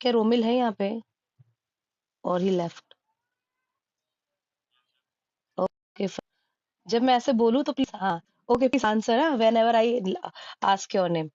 क्या रोमिल है यहाँ पे? और ही लेफ्ट? ओके, जब मैं ऐसे बोलूँ तो प्लीज, हाँ, okay, please answer whenever I ask your name.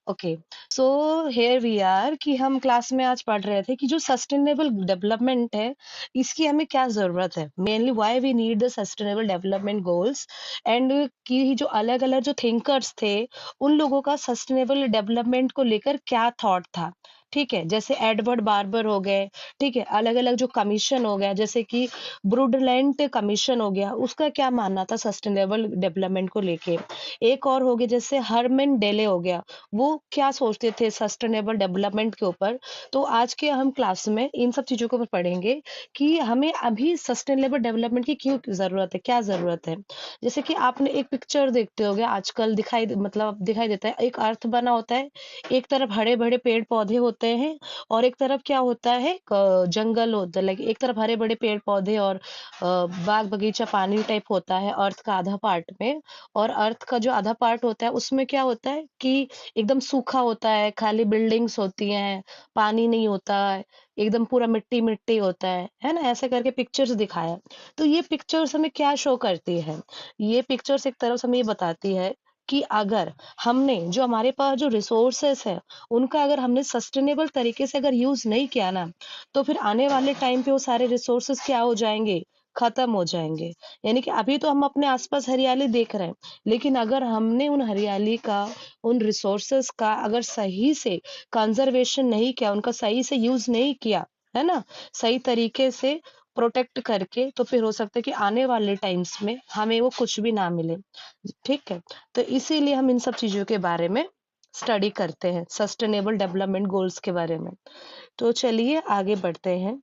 Okay, so here we are कि हम क्लास में आज पढ़ रहे थे कि जो सस्टेनेबल डेवलपमेंट है, इसकी हमें क्या जरूरत है, mainly why we need the sustainable development goals, and कि जो अलग अलग जो थिंकर्स थे, उन लोगों का सस्टेनेबल डेवलपमेंट को लेकर क्या थॉट था। ठीक है, जैसे एडवर्ड बार्बर हो गए, ठीक है, अलग अलग जो कमीशन हो गया, जैसे कि ब्रुडलैंड कमीशन हो गया, उसका क्या मानना था सस्टेनेबल डेवलपमेंट को लेके। एक और हो गया जैसे हरमन डेले हो गया, वो क्या सोचते थे सस्टेनेबल डेवलपमेंट के ऊपर। तो आज के हम क्लास में इन सब चीजों को पढ़ेंगे कि हमें अभी सस्टेनेबल डेवलपमेंट की क्यों जरूरत है, क्या जरूरत है। जैसे कि आपने एक पिक्चर देखते होगे आजकल, मतलब दिखाई देता है, एक अर्थ बना होता है, एक तरफ हरे भरे पेड़ पौधे होते हैं, और एक तरफ क्या होता है, जंगल होता है, लाइक एक तरफ हरे भरे पेड़ पौधे और बाग बगीचा पानी टाइप होता है अर्थ का आधा पार्ट में, और अर्थ का जो आधा पार्ट होता है उसमें क्या होता है कि एकदम सूखा होता है, खाली बिल्डिंग्स होती हैं, पानी नहीं होता है, एकदम पूरा मिट्टी मिट्टी होता है ना, ऐसे करके पिक्चर्स दिखाया। तो ये पिक्चर्स हमें क्या शो करती है, ये पिक्चर्स एक तरफ से हमें ये बताती है कि अगर हमने जो हमारे पास जो रिसोर्सेस है, उनका अगर हमने सस्टेनेबल तरीके से अगर यूज नहीं किया ना, तो फिर आने वाले टाइम पे वो सारे रिसोर्सेस क्या हो जाएंगे, खत्म हो जाएंगे। यानी कि अभी तो हम अपने आसपास हरियाली देख रहे हैं, लेकिन अगर हमने उन हरियाली का, उन रिसोर्सेस का अगर सही से कंजर्वेशन नहीं किया, उनका सही से यूज नहीं किया, है ना, सही तरीके से प्रोटेक्ट करके, तो फिर हो सकता है कि आने वाले टाइम्स में हमें वो कुछ भी ना मिले। ठीक है, तो इसीलिए हम इन सब चीजों के बारे में स्टडी करते हैं, सस्टेनेबल डेवलपमेंट गोल्स के बारे में। तो चलिए आगे बढ़ते हैं।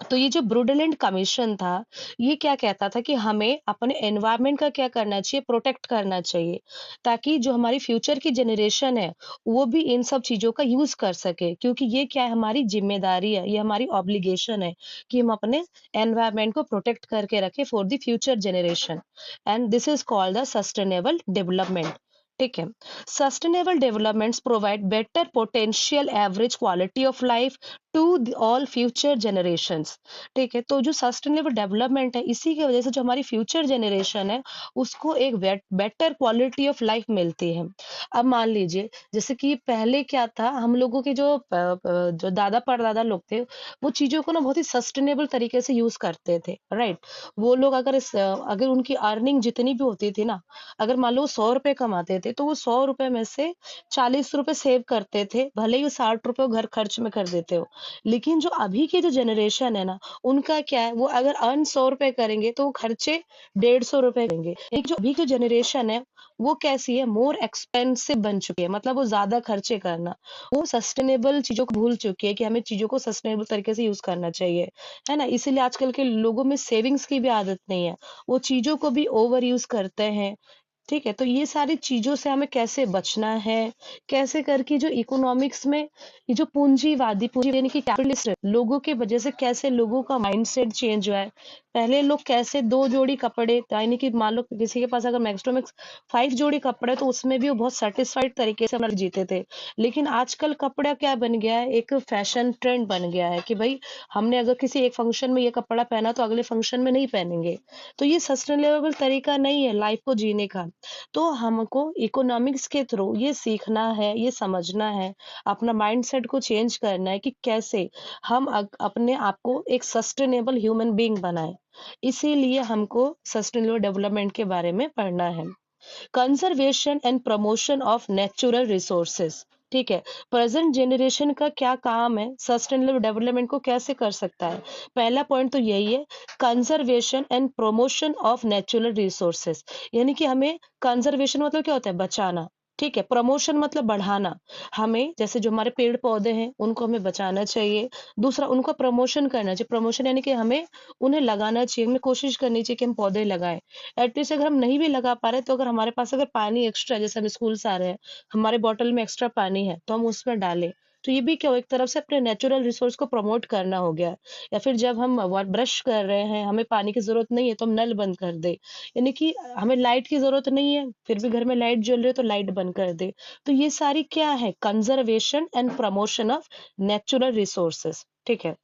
तो ये जो ब्रुडलैंड कमीशन था, ये क्या कहता था कि हमें अपने एनवायरनमेंट का क्या करना चाहिए, प्रोटेक्ट करना चाहिए, ताकि जो हमारी फ्यूचर की जनरेशन है, वो भी इन सब चीजों का यूज कर सके, क्योंकि ये क्या है, हमारी जिम्मेदारी है, ये हमारी ऑब्लिगेशन है कि हम अपने एनवायरनमेंट को प्रोटेक्ट करके रखें for the future generation, and this is called the sustainable development. ठीक है, sustainable developments provide better potential average quality of life to all future generations. ठीक है, तो जो सस्टेनेबल डेवलपमेंट है, इसी की वजह से जो हमारी फ्यूचर जनरेशन है, उसको एक बेटर क्वालिटी ऑफ लाइफ मिलती है। अब मान लीजिए, जैसे कि पहले क्या था, हम लोगों के जो दादा परदादा लोग थे, वो चीजों को ना बहुत ही सस्टेनेबल तरीके से यूज करते थे, राइट। वो लोग अगर उनकी अर्निंग जितनी भी होती थी ना, अगर मान लो 100 रुपए कमाते थे, तो वो 100 रुपए में से 40 रुपए सेव करते थे, भले ही वो 60 रुपए वो घर खर्च में कर देते हो। लेकिन जो अभी की जो जनरेशन है ना, उनका क्या है, वो अगर अर्न 100 रुपए करेंगे, तो वो खर्चे 150 रुपए करेंगे। एक जो अभी की जनरेशन है, वो कैसी है, मोर एक्सपेंसिव बन चुकी है, मतलब वो ज्यादा खर्चे करना, वो सस्टेनेबल चीजों को भूल चुकी है कि हमें चीजों को सस्टेनेबल तरीके से यूज करना चाहिए, है ना। इसीलिए आजकल के लोगों में सेविंग्स की भी आदत नहीं है, वो चीजों को भी ओवर यूज करते हैं। ठीक है, तो ये सारी चीजों से हमें कैसे बचना है, कैसे करके जो इकोनॉमिक्स में ये जो पूंजी यानी कि कैपिटलिस्ट लोगों के वजह से कैसे लोगों का माइंडसेट चेंज हुआ है। पहले लोग कैसे 2 जोड़ी कपड़े, यानी कि मान लो किसी के पास अगर मैक्सिमम 5 जोड़ी कपड़े, तो उसमें भी वो बहुत सेटिस्फाइड तरीके से अपना जीते थे। लेकिन आजकल कपड़ा क्या बन गया है, एक फैशन ट्रेंड बन गया है कि भाई, हमने अगर किसी एक फंक्शन में ये कपड़ा पहना, तो अगले फंक्शन में नहीं पहनेंगे। तो ये सस्टेनेबल तरीका नहीं है लाइफ को जीने का। तो हमको इकोनॉमिक्स के थ्रू ये सीखना है, ये समझना है, अपना माइंडसेट को चेंज करना है कि कैसे हम अपने आप को एक सस्टेनेबल ह्यूमन बीइंग बनाएं। इसीलिए हमको सस्टेनेबल डेवलपमेंट के बारे में पढ़ना है। Conservation and promotion of natural resources. ठीक है, प्रेजेंट जनरेशन का क्या काम है, सस्टेनेबल डेवलपमेंट को कैसे कर सकता है। पहला पॉइंट तो यही है, conservation and promotion of natural resources. यानी कि हमें कंजर्वेशन मतलब क्या होता है, बचाना। ठीक है, प्रमोशन मतलब बढ़ाना। हमें जैसे जो हमारे पेड़ पौधे हैं, उनको हमें बचाना चाहिए। दूसरा, उनका प्रमोशन करना चाहिए। प्रमोशन यानी कि हमें उन्हें लगाना चाहिए, हमें कोशिश करनी चाहिए कि हम पौधे लगाएं। एटलीस्ट अगर हम नहीं भी लगा पा रहे, तो अगर हमारे पास अगर पानी एक्स्ट्रा, जैसे हम स्कूल से आ रहे हैं, हमारे बॉटल में एक्स्ट्रा पानी है, तो हम उसमें डालें। तो ये भी क्या हो एक तरफ से अपने नेचुरल रिसोर्स को प्रमोट करना हो गया। या फिर जब हम ब्रश कर रहे हैं, हमें पानी की ज़रूरत नहीं है तो हम नल बंद कर दें। यानी कि हमें लाइट की ज़रूरत नहीं है, फिर भी घर में लाइट जल रही है तो लाइट बंद कर दें। तो ये सारी क्या है conservation and promotion of natural resources, ठीक है?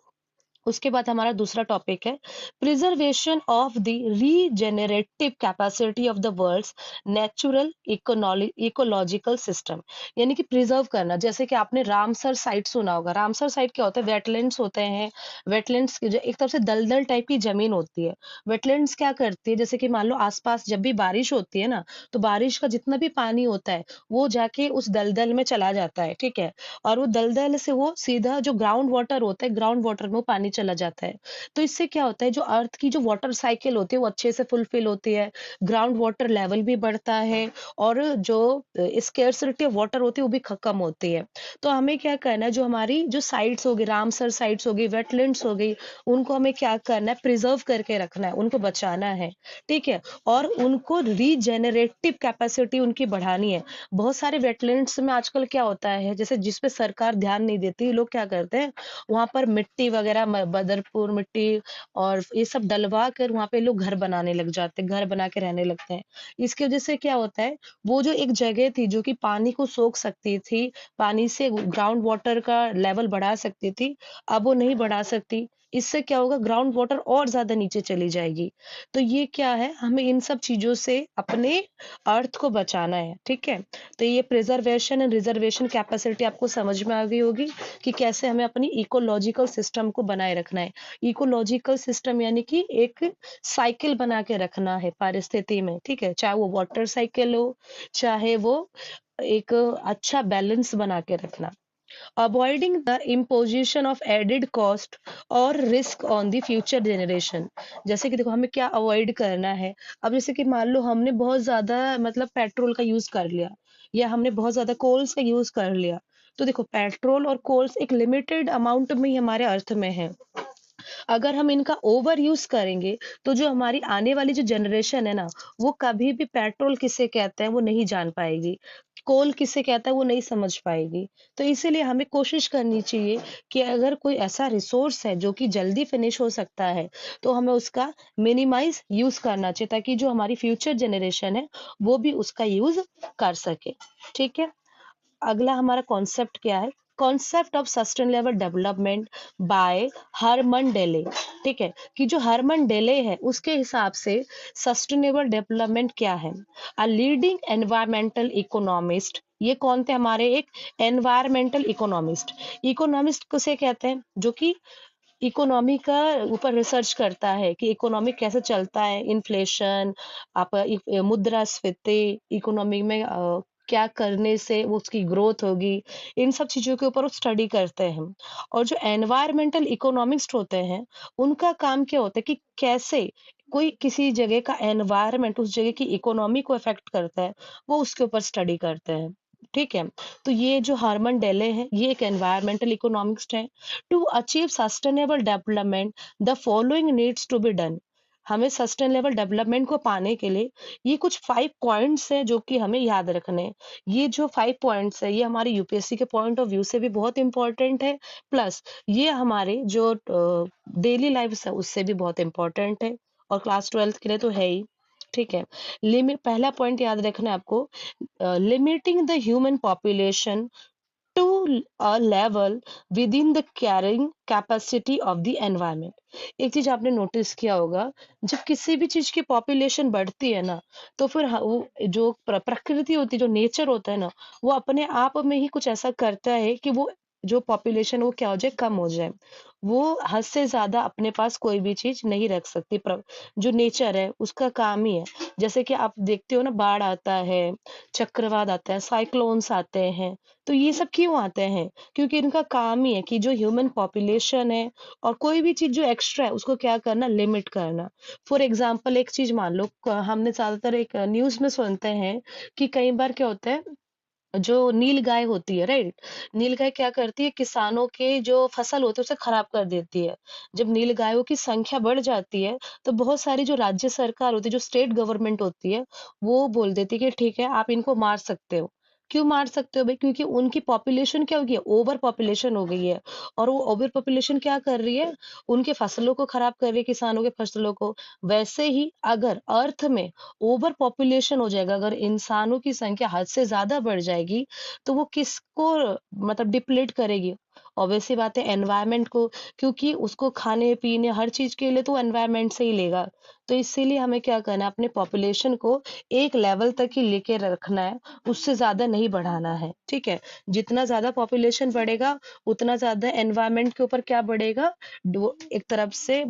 उसके बाद हमारा दूसरा टॉपिक है preservation of the regenerative capacity of the world's natural ecological system. यानी कि प्रिजर्व करना, जैसे कि आपने रामसर साइट सुना होगा। रामसर साइट क्या होता है? वेटलैंड्स होते हैं। वेटलैंड्स की जो एक तरफ से दलदल टाइप की जमीन होती है। वेटलैंड्स क्या करती है, जैसे कि मान लो आसपास जब भी बारिश होती है ना, तो बारिश का जितना भी पानी होता है वो जाके उस दलदल में चला जाता है, ठीक है? और वो दलदल से वो सीधा जो ग्राउंड वाटर होता है, ग्राउंड वाटर में वो पानी चला जाता है। तो इससे क्या होता है, जो अर्थ की जो वाटर साइकिल होती है वो अच्छे से फुलफिल होती है, ग्राउंड वाटर लेवल भी बढ़ता है और जो स्केर्सिटी ऑफ वाटर होती है वो भी कम होती है। तो हमें क्या करना है, जो हमारी जो साइट्स होगी, रामसर साइट्स होगी, वेटलैंड्स हो गई, उनको हमें क्या करना है, प्रिजर्व करके रखना है, उनको बचाना है, ठीक है? और उनको रीजेनरेटिव कैपेसिटी उनकी बढ़ानी है। बहुत सारे वेटलैंड्स में आजकल क्या होता है, जैसे जिस पे सरकार ध्यान नहीं देती, लोग क्या करते हैं, वहां पर मिट्टी वगैरह बदरपुर मिट्टी और ये सब डलवा कर वहां पे लोग घर बनाने लग जाते हैं, घर बना के रहने लगते हैं। इसकी वजह से क्या होता है, वो जो एक जगह थी जो कि पानी को सोख सकती थी, पानी से ग्राउंड वाटर का लेवल बढ़ा सकती थी, अब वो नहीं बढ़ा सकती। इससे क्या होगा, ग्राउंड वाटर और ज्यादा नीचे चली जाएगी। तो ये क्या है, हमें इन सब चीजों से अपने अर्थ को बचाना है, ठीक है? तो ये प्रिजर्वेशन एंड रिजर्वेशन कैपेसिटी आपको समझ में आ गई होगी कि कैसे हमें अपनी इकोलॉजिकल सिस्टम को बनाए रखना है। इकोलॉजिकल सिस्टम यानी कि एक साइकिल बना के रखना है पारिस्थिति में, ठीक है? चाहे वो वाटर साइकिल हो, चाहे वो एक अच्छा बैलेंस बना के रखना। Avoiding the imposition of added cost और risk on the future generation. जैसे कि देखो हमें क्या अवॉइड करना है। अब जैसे कि मान लो हमने बहुत ज्यादा मतलब पेट्रोल का यूज कर लिया, या हमने बहुत ज्यादा कोल्स का यूज कर लिया। तो देखो पेट्रोल और कोल्स एक लिमिटेड अमाउंट में ही हमारे अर्थ में है। अगर हम इनका ओवर यूज करेंगे तो जो हमारी आने वाली जो जनरेशन है ना, वो कभी भी पेट्रोल किसे कहते हैं वो नहीं जान पाएगी, कोल किसे कहता है वो नहीं समझ पाएगी। तो इसीलिए हमें कोशिश करनी चाहिए कि अगर कोई ऐसा रिसोर्स है जो कि जल्दी फिनिश हो सकता है, तो हमें उसका मिनिमाइज यूज करना चाहिए, ताकि जो हमारी फ्यूचर जनरेशन है वो भी उसका यूज कर सके, ठीक है? अगला हमारा कॉन्सेप्ट क्या है, concept of sustainable development by Herman Daly. ठीक है, कि जो हरमन डेले है उसके हिसाब से सस्टेनेबल डेवलपमेंट क्या है। अ लीडिंग एनवायरमेंटल इकोनॉमिस्ट, ये कौन थे हमारे, एक एनवायरमेंटल इकोनॉमिस्ट। इकोनॉमिस्ट किसे कहते हैं, जो कि इकोनॉमी का ऊपर रिसर्च करता है कि इकोनॉमी कैसे चलता है, इन्फ्लेशन, आप मुद्रास्फीति, इकोनॉमी में क्या करने से वो उसकी ग्रोथ होगी, इन सब चीजों के ऊपर वो स्टडी करते हैं। और जो एनवायरमेंटल इकोनॉमिस्ट होते हैं, उनका काम क्या होता है कि कैसे कोई किसी जगह का एनवायरनमेंट उस जगह की इकोनॉमी को अफेक्ट करता है, वो उसके ऊपर स्टडी करते हैं, ठीक है? तो ये जो हार्मन डेले हैं, ये एक एनवायरमेंटल इकोनॉमिस्ट है। To achieve sustainable development the following needs to be done. हमें सस्टेनेबल डेवलपमेंट को पाने के लिए ये कुछ 5 पॉइंट्स हैं जो कि हमें याद रखने हैं। ये जो 5 पॉइंट्स है ये हमारे यूपीएससी के पॉइंट ऑफ व्यू से भी बहुत इंपॉर्टेंट है, प्लस ये हमारे जो डेली लाइफ है उससे भी बहुत इंपॉर्टेंट है, और क्लास 12th के लिए तो है ही, ठीक है? लिमिट, पहला पॉइंट याद रखना है आपको, limiting the human population to a level within the carrying capacity of the environment। एक चीज आपने नोटिस किया होगा, जब किसी भी चीज की पॉपुलेशन बढ़ती है ना, तो फिर वो जो प्रकृति होती है, जो नेचर होता है ना, वो अपने आप में ही कुछ ऐसा करता है कि वो जो पॉपुलेशन वो क्या हो जाए, कम हो जाए। वो हद से ज्यादा अपने पास कोई भी चीज नहीं रख सकती। जो नेचर है उसका काम ही है। जैसे कि आप देखते हो ना, बाढ़ आता है, चक्रवात आता है, साइक्लोन्स आते हैं। तो ये सब क्यों आते हैं? क्योंकि इनका काम ही है कि जो ह्यूमन पॉपुलेशन है और कोई भी चीज जो एक्स्ट्रा है उसको क्या करना, लिमिट करना। फॉर एग्जाम्पल एक चीज मान लो, हमने ज्यादातर एक न्यूज में सुनते हैं कि कई बार क्या होता है, जो नील गाय होती है, राइट, नील गाय क्या करती है, किसानों के जो फसल होते हैं उसे खराब कर देती है। जब नील गायों की संख्या बढ़ जाती है, तो बहुत सारी जो राज्य सरकार होती है, जो स्टेट गवर्नमेंट होती है, वो बोल देती है कि ठीक है आप इनको मार सकते हो। क्यों मार सकते हो भाई? क्योंकि उनकी पॉपुलेशन क्या हो गई है? ओवर पॉपुलेशन हो गई है। और वो ओवर पॉपुलेशन क्या कर रही है? उनके फसलों को खराब कर रही है, किसानों के फसलों को। वैसे ही अगर अर्थ में ओवर पॉपुलेशन हो जाएगा, अगर इंसानों की संख्या हद से ज़्यादा बढ़ जाएगी, तो वो किसको मतलब डिप्लीट करेगी? ऑब्वियस सी बात है एनवायरनमेंट को, क्योंकि उसको खाने-पीने हर चीज़ के लिए तो एनवायरनमेंट से ही लेगा। तो इसीलिए हमें क्या करना है, अपने पॉपुलेशन को एक लेवल तक ही लेके रखना है, उससे ज़्यादा नहीं बढ़ाना है, ठीक है? जितना ज़्यादा पॉपुलेशन बढ़ेगा, उतना ज़्यादा एनवायरनमेंट के ऊपर क्या बढ़ेगा, डो एक तरफ से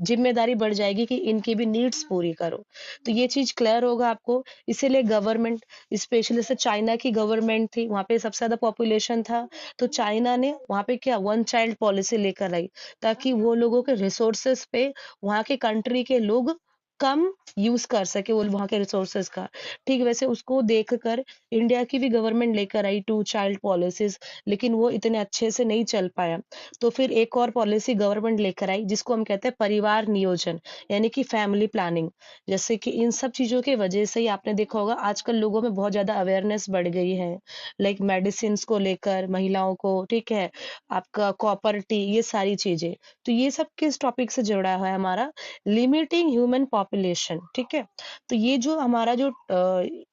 ज़िम्मेदारी बढ़ जाएगी कि इनकी भी नीड्स पूरी करो। तो ये चीज़ क्लियर होगा आपको, इसीलिए गवर्नमेंट स्पेशली जैसे चाइना की गवर्नमेंट थी, वहाँ पे सबसे ज़्यादा पॉपुलेशन था, तो चाइना ने वहाँ पे क्या वन चाइल्ड पॉलिसी लेकर आई, ताकि वो लोगों के रिसोर्सेज़ पे वहाँ के कंट्री के लोग कम यूज़ कर सके वो वहाँ के रिसोर्सेज़ का। ठीक वैसे उसको देखकर इंडिया की भी गवर्नमेंट लेकर आई टू चाइल्ड पॉलिसीज़, लेकिन वो इतने अच्छे से नहीं चल पाया। तो फिर एक और पॉलिसी गवर्नमेंट लेकर आई जिसको हम कहते हैं परिवार नियोजन, यानी कि फैमिली प्लानिंग। जैसे कि इन सब चीज़ों की वजह से ही आपने देखा होगा आजकल लोगों में बहुत ज़्यादा अवेयरनेस बढ़ गई है। लाइक मेडिसिन्स को लेकर महिलाओं को, ठीक है? आपका कॉपर टी ये सारी चीज़ें। तो ये सब किस टॉपिक से जुड़ा हुआ है हमारा? लिमिटिंग ह्यूमन पॉपुलेशन, ठीक है? तो ये जो हमारा जो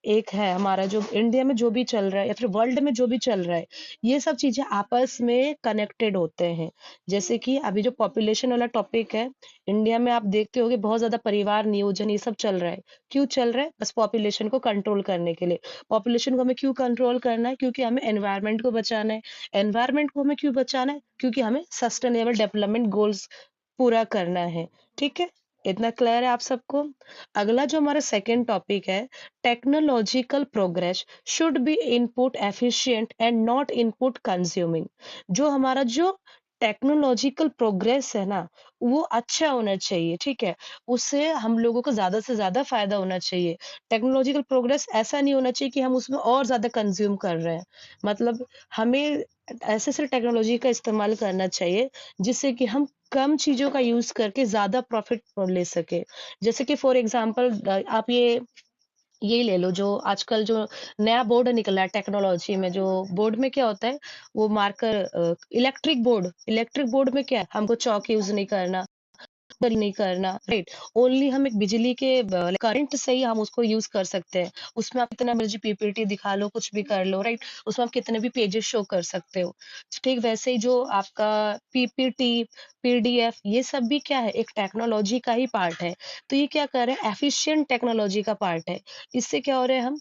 एक है हमारा जो इंडिया में जो भी चल रहा है या फिर वर्ल्ड में जो भी चल रहा है, ये सब चीज़ें आपस में कनेक्टेड होते हैं। जैसे कि अभी जो पॉपुलेशन वाला टॉपिक है, इंडिया में आप देखते होंगे बहुत ज़्यादा परिवार नियोजन ये सब चल रहा है। क्यों चल रहा है? बस पॉपुलेशन को कंट्रोल करने के लिए। पॉपुलेशन को हमें क्यों कंट्रोल करना है? क्योंकि हमें एनवायरनमेंट को बचाना है। एनवायरनमेंट को हमें क्यों बचाना है? क्योंकि हमें सस्टेनेबल डेवलपमेंट गोल्स पूरा करना है। ठीक है? इतना क्लियर है आप सबको? अगला जो हमारा सेकंड टॉपिक है, technological progress should be input efficient and not input consuming. जो हमारा जो टेक्नोलॉजिकल प्रोग्रेस है ना, वो अच्छा होना चाहिए, ठीक है? उससे हम लोगों को ज़्यादा से ज़्यादा फ़ायदा होना चाहिए। टेक्नोलॉजिकल प्रोग्रेस ऐसा नहीं होना चाहिए कि हम उसमें और ज़्यादा कंज़्यूम कर रहे हैं। मतलब हमें ऐसे टेक्नोलॉजी का इस्तेमाल करना चाहिए, जिससे कि हम कम चीज़ों का यूज़ करके ज़्यादा प्रॉफ़िट ले सकें। जैसे कि फ़ॉर एग्ज़ाम्पल आप ये ले लो जो आजकल जो नया बोर्ड निकला है टेक्नोलॉजी में, जो बोर्ड में क्या होता है, वो मार्कर इलेक्ट्रिक बोर्ड में क्या है, हमको चॉक यूज़ नहीं करना, नहीं करना, राइट? ओनली हम एक बिजली के करंट से ही हम उसको यूज कर सकते हैं। उसमें आप कितना मर्जी पीपीटी दिखा लो, कुछ भी कर लो, राइट? उसमें आप कितने भी पेजेस शो कर सकते हो। ठीक वैसे ही जो आपका पीपीटी, पीडीएफ ये सब भी क्या है, एक टेक्नोलॉजी का ही पार्ट है। तो ये क्या कर रहे हैं, एफिशिएंट टेक्नोलॉजी का पार्ट है। इससे क्या हो रहा है, हम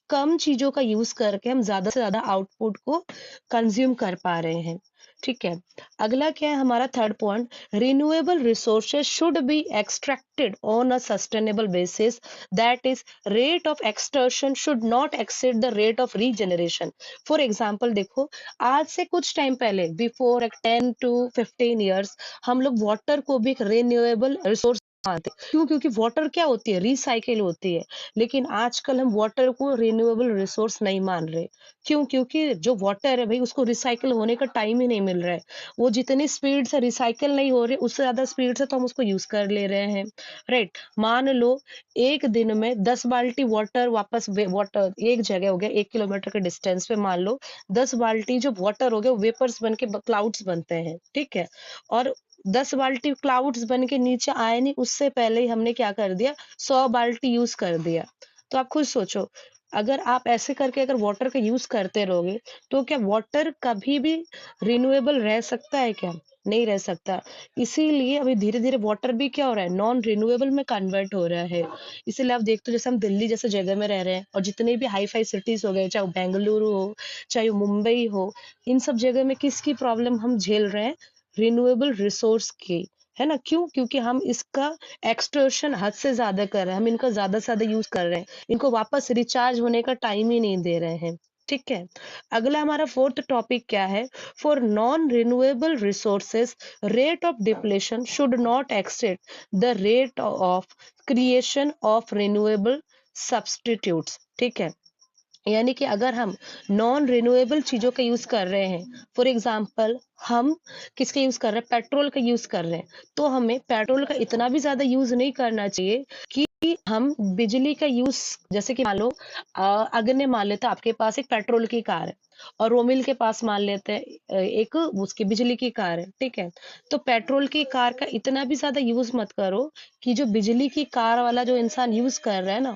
कम चीज़ों का यूज़ करके हम ज़्यादा से ज़्यादा आउटपुट को कंज़्यूम कर पा रहे हैं, ठीक है? अगला क्या है हमारा third point, renewable resources should be extracted on a sustainable basis, that is rate of extraction should not exceed the rate of regeneration. For example देखो, आज से कुछ टाइम पहले बिफोर 10 टू 15 इयर्स हम लोग वाटर को भी एक रिन्यूएबल रिसोर्स मानते। क्यों? क्योंकि वाटर क्या होती है, रिसाइकिल होती है। लेकिन आजकल हम वाटर को रिन्यूएबल रिसोर्स नहीं मान रहे। क्यों? क्योंकि जो वाटर है भई उसको रिसाइकिल होने का टाइम ही नहीं मिल रहा है। वो जितनी स्पीड से रिसाइकिल नहीं हो रही, उससे ज़्यादा स्पीड से तो हम उसको यूज़ कर ले रहे हैं, राइट? मान लो 1 दिन में 10 बाल्टी वाटर वापस वे वाटर एक जगह हो गया 1 किलोमीटर के डिस्टेंस पे मान लो 10 बाल्टी जो वाटर हो गया वो वेपर्स बन के ब क्लाउड्स बनते हैं, ठीक है? और 10 बाल्टी क्लाउड्स बन के नीचे आए नहीं, उससे पहले ही हमने क्या कर दिया, 100 बाल्टी यूज़ कर दिया। तो आप खुद सोचो, अगर आप ऐसे करके अगर वाटर का यूज़ करते रहोगे, तो क्या वाटर कभी भी रिन्यूएबल रह सकता है क्या? नहीं रह सकता। इसीलिए अभी धीरे-धीरे वाटर भी क्या हो रहा है, नॉन रिन्यूएबल में कन्वर्ट हो रहा है। इसीलिए आप देखते हो जैसे हम दिल्ली जैसे जगह में रह रहे हैं और जितने भी हाई-फाई सिटीज़ हो गए, चाहे वो बेंगलुरु हो, चाहे वो मुंबई हो, इन सब जगह में किसकी प्रॉब्लम हम झेल रहे हैं? रिन्यूएबल रिसोर्स की, है ना? क्यों? क्योंकि हम इसका एक्सटॉर्शन हद से ज़्यादा कर रहे हैं, हम इनका ज़्यादा से ज़्यादा यूज़ कर रहे हैं। इनको वापस रिचार्ज होने का टाइम ही नहीं दे रहे हैं, ठीक है? अगला हमारा फोर्थ टॉपिक क्या है? For non renewable resources, rate of depletion should not exceed the rate of creation of renewable substitutes, ठीक है? यानी कि अगर हम नॉन रिन्यूएबल चीज़ों का यूज़ कर रहे हैं, फॉर एग्ज़ाम्पल हम किसका यूज़ कर रहे हैं, पेट्रोल का यूज़ कर रहे हैं, तो हमें पेट्रोल का इतना भी ज़्यादा यूज़ नहीं करना चाहिए कि हम बिजली का यूज़, जैसे कि मान लो अगन्य मान लेते हैं आपके पास एक पेट्रोल की कार है और रोमिल के पास मान लेते हैं एक उसकी बिजली की कार है, ठीक है? तो पेट्रोल की कार का इतना भी ज़्यादा यूज़ मत करो कि जो बिजली की कार वाला जो इंसान यूज़ कर रहा है ना,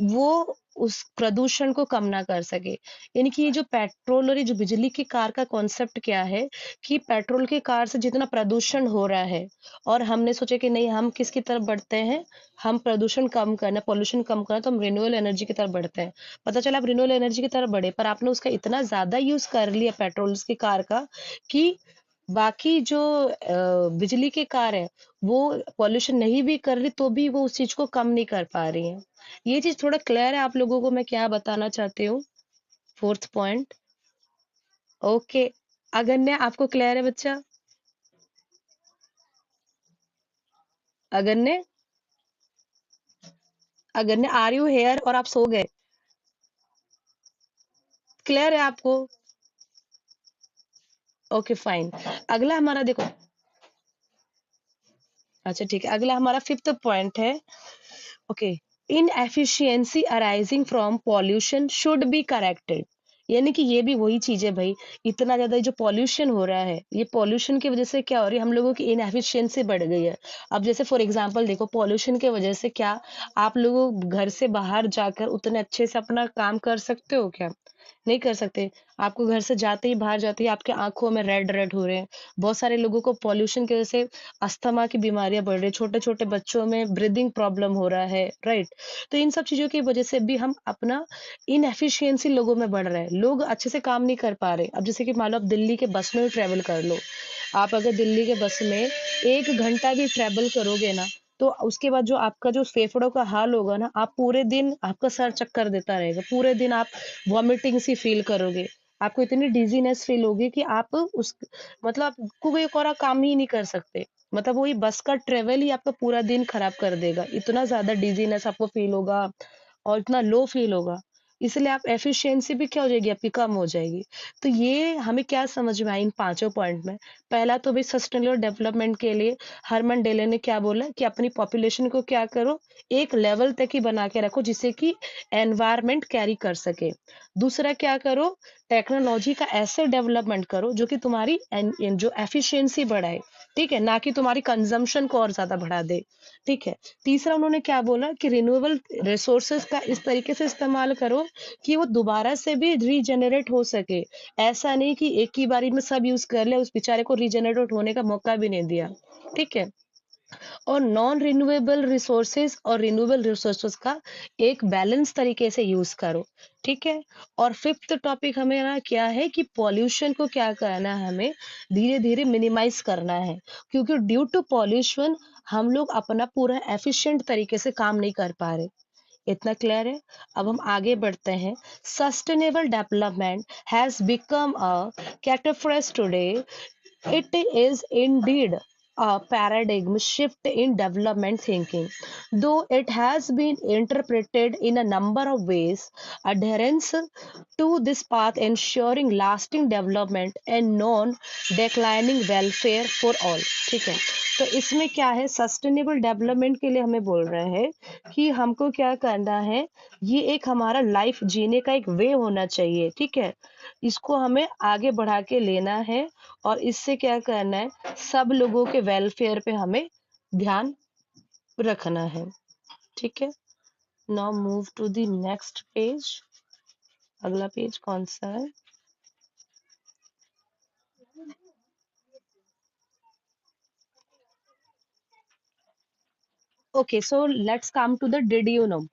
वो उस प्रदूषण को कम ना कर सके। यानी कि ये जो पेट्रोल और ये जो बिजली की कार का कॉन्सेप्ट क्या है कि पेट्रोल की कार से जितना प्रदूषण हो रहा है और हमने सोचा कि नहीं हम किसकी तरफ बढ़ते हैं, हम प्रदूषण कम करना, पॉल्यूशन कम करना, तो हम रिन्यूएबल एनर्जी की तरफ बढ़ते हैं। पता चला आप रिन्यूएबल एनर्जी की तरफ बढ़े पर आपने उसका इतना ज़्यादा यूज़ कर लिया पेट्रोल्स की कार का कि बाकी जो बिजली की कार है, वो पॉल्यूशन नहीं भी कर रही तो भी वो उस चीज़ को कम नहीं कर पा रही हैं। ये चीज़ थोड़ा क्लियर है आप लोगों को मैं क्या बताना चाहती हूँ? 4th point. ओके। अगन्या आपको क्लियर है बच्चा? अगन्या? अगन्या आर यू हियर और आप सो गए? क्लियर है आपको? Okay fine. अगला हमारा देखो, अच्छा ठीक है, अगला हमारा 5th पॉइंट है। Okay, inefficiency arising from pollution should be corrected. यानी कि ये भी वही चीज है भाई, इतना ज्यादा जो पॉल्यूशन हो रहा है, ये पॉल्यूशन की वजह से क्या हो रही है, हम लोगों की इनएफिशिएंसी बढ़ गई है। अब जैसे फॉर एग्जांपल देखो, पॉल्यूशन की वजह से क्या आप लोग घर से बाहर जाकर उतने अच्छे से अपना काम कर सकते हो क्या? नहीं कर सकते। आपको घर से जाते ही, बाहर जाते ही आपके आंखों में रेड रेड हो रहे हैं। बहुत सारे लोगों को पॉल्यूशन की वजह से अस्थमा की बीमारियां बढ़ रही है, छोटे छोटे बच्चों में ब्रीदिंग प्रॉब्लम हो रहा है, राइट? तो इन सब चीजों की वजह से भी हम अपना इनएफिशिएंसी लोगों में बढ़ रहा है, लोग अच्छे से काम नहीं कर पा रहे। अब जैसे कि मान लो आप दिल्ली के बस में ट्रेवल कर लो, आप अगर दिल्ली के बस में 1 घंटा भी ट्रेवल करोगे ना, तो उसके बाद जो आपका जो फेफड़ों का हाल होगा ना, आप पूरे दिन आपका सर चक्कर देता रहेगा, पूरे दिन आप वॉमिटिंग सी फील करोगे, आपको इतनी डिजीनेस फील होगी कि आप उस मतलब आपको कोई और काम ही नहीं कर सकते। मतलब वही बस का ट्रेवल ही आपका पूरा दिन खराब कर देगा, इतना ज्यादा डिजीनेस आपको फील होगा और इतना लो फील होगा। इसलिए आप एफिशिएंसी भी क्या हो जाएगी आपकी, कम हो जाएगी। तो ये हमें क्या समझ में आया इन पांचों पॉइंट में? पहला तो भाई सस्टेनेबल डेवलपमेंट के लिए हरमन डेले ने क्या बोला कि अपनी पॉपुलेशन को क्या करो, एक लेवल तक ही बना के रखो जिससे कि एनवायरनमेंट कैरी कर सके। दूसरा क्या करो, टेक्नोलॉजी का ऐसे डेवलपमेंट करो जो कि तुम्हारी जो एफिशिएंसी बढ़ाए, ठीक है, ना कि तुम्हारी कंजम्पशन को और ज्यादा बढ़ा दे, ठीक है। तीसरा उन्होंने क्या बोला कि रिन्यूएबल रिसोर्सेज का इस तरीके से इस्तेमाल करो कि वो दोबारा से भी रीजनरेट हो सके। ऐसा नहीं कि एक ही बारी में सब यूज कर ले, उस बेचारे को रीजनरेट होने का मौका भी नहीं दिया, ठीक है। और नॉन रिन्यूएबल रिसोर्सेज और रिन्यूएबल रिसोर्सेज का एक बैलेंस तरीके से यूज करो, ठीक है। और 5th टॉपिक हमें क्या है कि पॉल्यूशन को क्या करना है, हमें धीरे धीरे मिनिमाइज करना है, क्योंकि ड्यू टू पॉल्यूशन हम लोग अपना पूरा एफिशिएंट तरीके से काम नहीं कर पा रहे। इतना क्लियर है? अब हम आगे बढ़ते हैं। Sustainable development has become a catchphrase today. It is indeed a paradigm shift in development thinking. Though it has been interpreted in a number of ways, adherence to this path ensuring lasting development and non-declining welfare for all. ठीक है, तो इसमें क्या है, sustainable development के लिए हमें बोल रहे हैं कि हमको क्या करना है, ये एक हमारा लाइफ जीने का एक वे होना चाहिए, ठीक है। इसको हमें आगे बढ़ा के लेना है और इससे क्या करना है, सब लोगों के वेलफेयर पे हमें ध्यान रखना है, ठीक है। Now move to the next page. अगला पेज कौन सा है? Okay, so let's come to the did you know.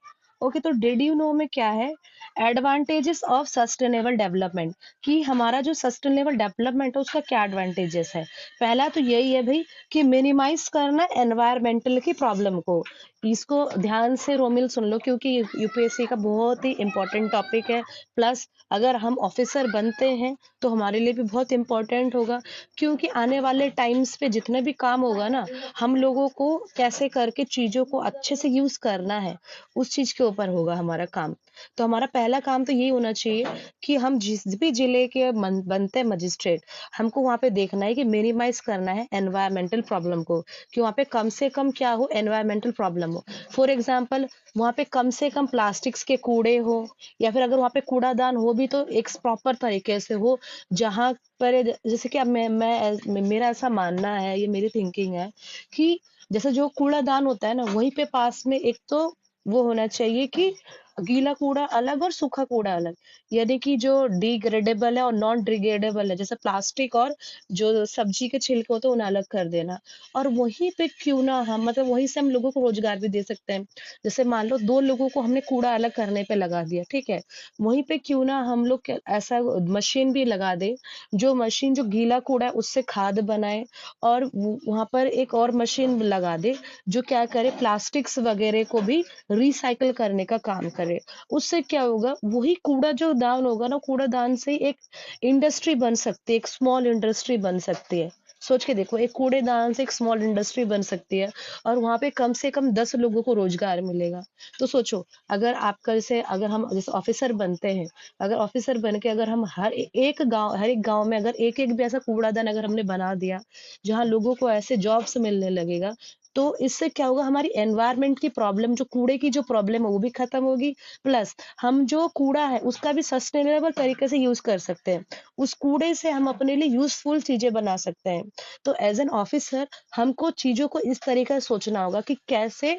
Okay, तो डिड यू नो में क्या है, एडवांटेजेस ऑफ सस्टेनेबल डेवलपमेंट, कि हमारा जो सस्टेनेबल डेवलपमेंट है उसका क्या एडवांटेजेस है। पहला तो यही है भाई कि मिनिमाइज करना एनवायरमेंटल की प्रॉब्लम को। इसको ध्यान से रोमिल सुन लो क्योंकि यूपीएससी का बहुत ही इंपॉर्टेंट टॉपिक है। प्लस अगर हम ऑफिसर बनते हैं तो हमारे लिए भी बहुत इंपॉर्टेंट होगा, क्योंकि आने वाले टाइम्स पे जितने भी काम होगा ना, हम लोगों को कैसे करके चीजों को अच्छे से यूज करना है, उस चीज के ऊपर होगा हमारा काम। तो हमारा पहला काम तो यही होना चाहिए कि हम जिस भी जिले के बनते हैं मजिस्ट्रेट, हमको वहाँ पे देखना है कि मिनिमाइज़ करना है एनवायरमेंटल प्रॉब्लम को, कि वहाँ पे कम से कम क्या हो, एनवायरमेंटल प्रॉब्लम हो। फॉर एग्ज़ाम्पल वहाँ पे कम से कम प्लास्टिक्स के कूड़े हो, या फिर अगर वहाँ पे कूड़ादान हो भी तो एक प्रॉपर तरीके से हो, जहाँ पर जैसे कि अब मेरा ऐसा मानना है, ये मेरी थिंकिंग है कि जैसे जो कूड़ादान होता है ना, वहीं पे पास में एक तो वो होना चाहिए कि गीला कूड़ा अलग और सूखा कूड़ा अलग। यानी कि जो डिग्रेडेबल है और नॉन डिग्रेडेबल है, जैसे प्लास्टिक और जो सब्जी के छिलके होते हैं उन्हें अलग कर देना। और वहीं पे क्यों ना हम मतलब वहीं से हम लोगों को रोजगार भी दे सकते हैं। जैसे मान लो 2 लोगों को हमने कूड़ा अलग करने पे लगा दिया, ठीक है? वहीं पे क्यों ना हम लोग ऐसा मशीन भी लगा दें, जो मशीन जो गीला कूड़ा है उससे खाद बनाए, और वहाँ पर एक और मशीन लगा दे, जो क्या करे, प्लास्टिक्स वगैरह को भी रिसाइकिल करने का काम करे। उससे क्या होगा, वही कूड़ा जो दान होगा ना, कूड़ादान से एक इंडस्ट्री बन सकती है, एक स्मॉल इंडस्ट्री बन सकती है। सोच के देखो, एक कूड़ेदान से एक स्मॉल इंडस्ट्री बन सकती है, और वहाँ पे कम से कम 10 लोगों को रोजगार मिलेगा। तो सोचो, अगर आपका जैसे अगर हम जैसे ऑफिसर बनते हैं, अगर ऑफिसर बन के अगर हम हर एक गाँव में अगर एक-एक भी ऐसा कूड़ादान अगर हमने बना दिया, जहाँ लोगों को ऐसे जॉब्स मिलने लगेगा, तो इससे क्या होगा, हमारी एनवायरनमेंट की प्रॉब्लम, जो कूड़े की जो प्रॉब्लम है वो भी खत्म होगी, प्लस हम जो कूड़ा है उसका भी सस्टेनेबल तरीके से यूज कर सकते हैं। उस कूड़े से हम अपने लिए यूजफुल चीजें बना सकते हैं। तो एज एन ऑफिसर हमको चीजों को इस तरीके से सोचना होगा कि कैसे